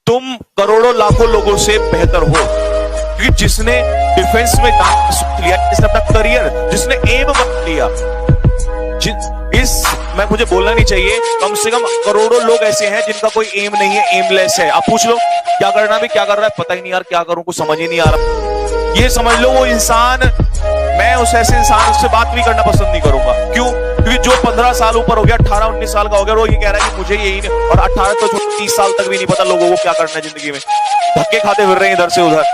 तुम करोड़ों लाखों लोगों से बेहतर हो, क्योंकि जिसने डिफेंस में काम लिया, जिसने अपना करियर, जिसने एम बना लिया, मुझे बोलना नहीं चाहिए, कम से कम करोड़ों लोग ऐसे हैं जिनका कोई एम नहीं है, एमलेस है। आप पूछ लो क्या करना भी, क्या कर रहा है, पता ही नहीं यार, क्या करूं, कुछ समझ ही नहीं आ रहा। ये समझ लो वो इंसान, मैं उस ऐसे इंसान से बात भी करना पसंद नहीं करूंगा। क्यों? क्योंकि जो 15 साल ऊपर हो गया, 18-19 साल का हो गया, वो ये कह रहा है कि मुझे यही नहीं, और 18 तो 30 साल तक भी नहीं पता लोगों को क्या करना है जिंदगी में, धक्के खाते फिर रहे हैं इधर से उधर।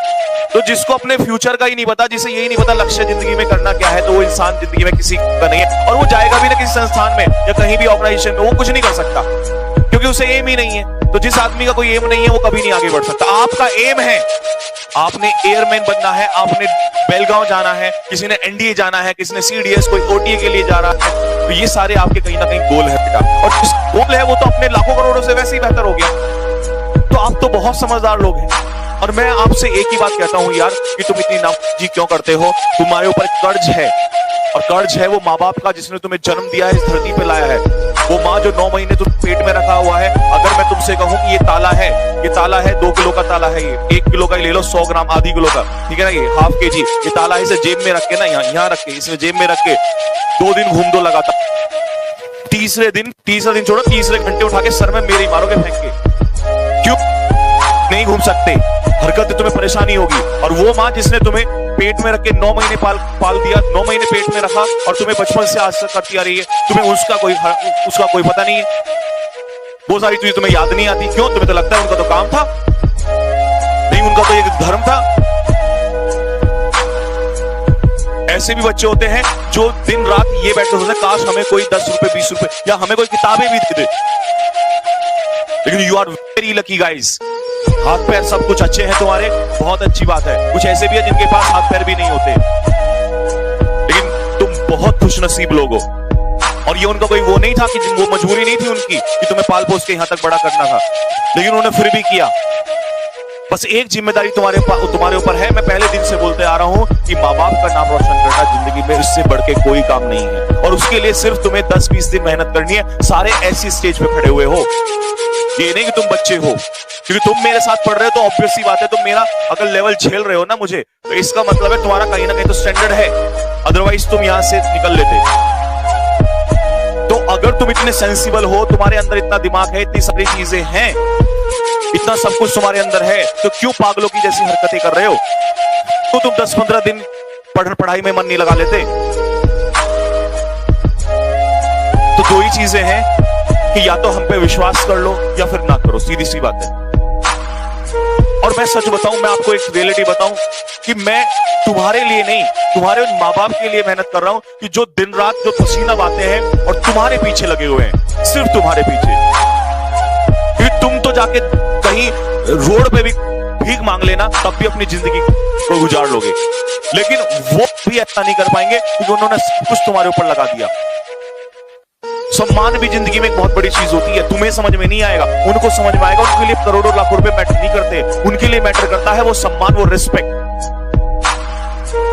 तो जिसको अपने फ्यूचर का ही नहीं पता, जिसे यही नहीं पता लक्ष्य जिंदगी में करना क्या है, तो वो इंसान जिंदगी में किसी का नहीं है, और वो जाएगा भी ना किसी संस्थान में या कहीं भी ऑर्गेनाइजेशन में, वो कुछ नहीं कर सकता, क्योंकि उसे एम ही नहीं है। तो जिस आदमी का कोई एम नहीं है वो कभी नहीं आगे बढ़ सकता। आपका एम है, आपने एयरमैन बनना है, आपने बेलगांव जाना है, किसी ने एनडीए जाना है, किसी ने सीडीएस, कोई ओटीए के लिए जा रहा है, तो ये सारे आपके कहीं ना कहीं गोल है बेटा। और जिस गोल है वो तो अपने लाखों करोड़ों से वैसे ही बेहतर हो गया। तो आप तो बहुत समझदार लोग हैं, और मैं आपसे एक ही बात कहता हूं यार, कि तुम इतनी नाफरमानी क्यों करते हो? तुम्हारे ऊपर कर्ज है, और कर्ज है वो माँ बाप का जिसने तुम्हें जन्म दिया है, इस धरती पे लाया है। वो माँ जो 9 महीने तुम पेट में रखा हुआ है, अगर मैं तुमसे कहूं कि ये ताला है, ये ताला है 2 किलो का ताला है, ये 1 किलो का ही ले लो, 100 ग्राम, आधी किलो का, ठीक है ना, ये हाफ केजी, ये ताला है, इसे जेब में रख के ना, यहाँ रख के, इसमें जेब में रख के 2 दिन घूम दो लगातार, तीसरे दिन छोड़ो, तीसरे घंटे उठा के सर में मेरे मारोगे फेंक के। क्यों नहीं घूम सकते? हरकत तुम्हें परेशानी होगी। और वो माँ जिसने तुम्हें पेट में रख के 9 महीने पाल दिया, 9 महीने पेट में रखा, और तुम्हें बचपन से आज तक करती आ रही है, तुम्हें उसका कोई पता नहीं है, वो सारी चीजें तुम्हें याद नहीं आती। क्यों? तुम्हें तो लगता है उनका तो काम था, नहीं उनका तो एक धर्म था। ऐसे भी बच्चे होते हैं जो दिन रात ये बैठे होते हैं, काश हमें कोई 10 रुपए 20 रुपए या हमें कोई किताबें भी दे दे। लेकिन you are very lucky guys, हाथ पैर सब कुछ अच्छे हैं तुम्हारे, बहुत अच्छी बात है। कुछ ऐसे भी है जिनके पास हाथ पैर भी नहीं होते, लेकिन तुम बहुत खुशनसीब लोग हो। और ये उनका कोई वो नहीं था कि वो मजबूरी नहीं थी उनकी कि तुम्हें पाल पोस के यहां तक बड़ा करना था, लेकिन उन्होंने फिर भी किया। बस एक जिम्मेदारी तुम्हारे ऊपर है, मैं पहले दिन से बोलते आ रहा हूं कि माँ बाप का नाम रोशन करना जिंदगी में, इससे बढ़ के कोई काम नहीं है। और उसके लिए सिर्फ तुम्हें 10-20 दिन मेहनत करनी है। सारे ऐसी स्टेज पे खड़े हुए हो, ये नहीं कि तुम बच्चे हो, क्योंकि तुम मेरे साथ पढ़ रहे हो तो ऑब्वियस सी बात है, तुम मेरा अगर लेवल झेल रहे हो ना मुझे, तो इसका मतलब है तुम्हारा कहीं ना कहीं तो स्टैंडर्ड है, अदरवाइज तुम यहां से निकल लेते। तो अगर तुम इतने सेंसिबल हो, तुम्हारे अंदर इतना दिमाग है, इतनी सारी चीजें हैं, इतना सब कुछ तुम्हारे अंदर है, तो क्यों पागलों की जैसी हरकतें कर रहे हो? तो तुम 10-15 दिन पढ़ाई में मन नहीं लगा लेते? तो 2 ही चीजें हैं कि या तो हम पे विश्वास कर लो या फिर ना करो, सीधी सी बात है। और मैं सच बताऊं, मैं आपको एक रियलिटी बताऊं कि मैं तुम्हारे लिए नहीं, तुम्हारे माँ बाप के लिए मेहनत कर रहा हूं, कि जो दिन रात जो पसीना बहाते हैं और तुम्हारे पीछे लगे हुए हैं, सिर्फ तुम्हारे पीछे। क्योंकि तुम तो जाके कहीं रोड पे भी भीख मांग लेना, तब भी अपनी जिंदगी को गुजार लोगे, लेकिन वो भी ऐसा नहीं कर पाएंगे क्योंकि उन्होंने सब कुछ तुम्हारे ऊपर लगा दिया। सम्मान भी जिंदगी में एक बहुत बड़ी चीज होती है, तुम्हें समझ में नहीं आएगा, उनको समझ में आएगा। उनके लिए करोड़ों लाखों रुपए मैटर नहीं करते, उनके लिए मैटर करता है वो सम्मान, वो रिस्पेक्ट।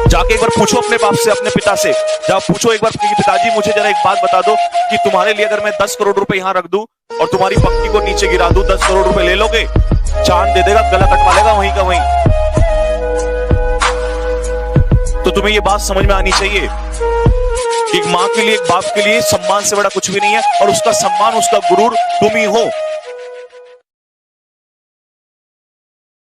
जाके एक बार पूछो अपने बाप से, अपने पिता से, जब पूछो एक बार कि पिताजी मुझे जरा एक बात बता दो कि तुम्हारे लिए अगर मैं 10 करोड़ रुपए यहां रख दूं और तुम्हारी पक्की को नीचे गिरा दूं, 10 करोड़ रुपए ले लोगे? चांद दे देगा, गला कटवा लेगा वहीं का वहीं। तो तुम्हें ये बात समझ में आनी चाहिए, एक माँ के लिए, एक बाप के लिए सम्मान से बड़ा कुछ भी नहीं है, और उसका सम्मान, उसका गुरूर तुम ही हो।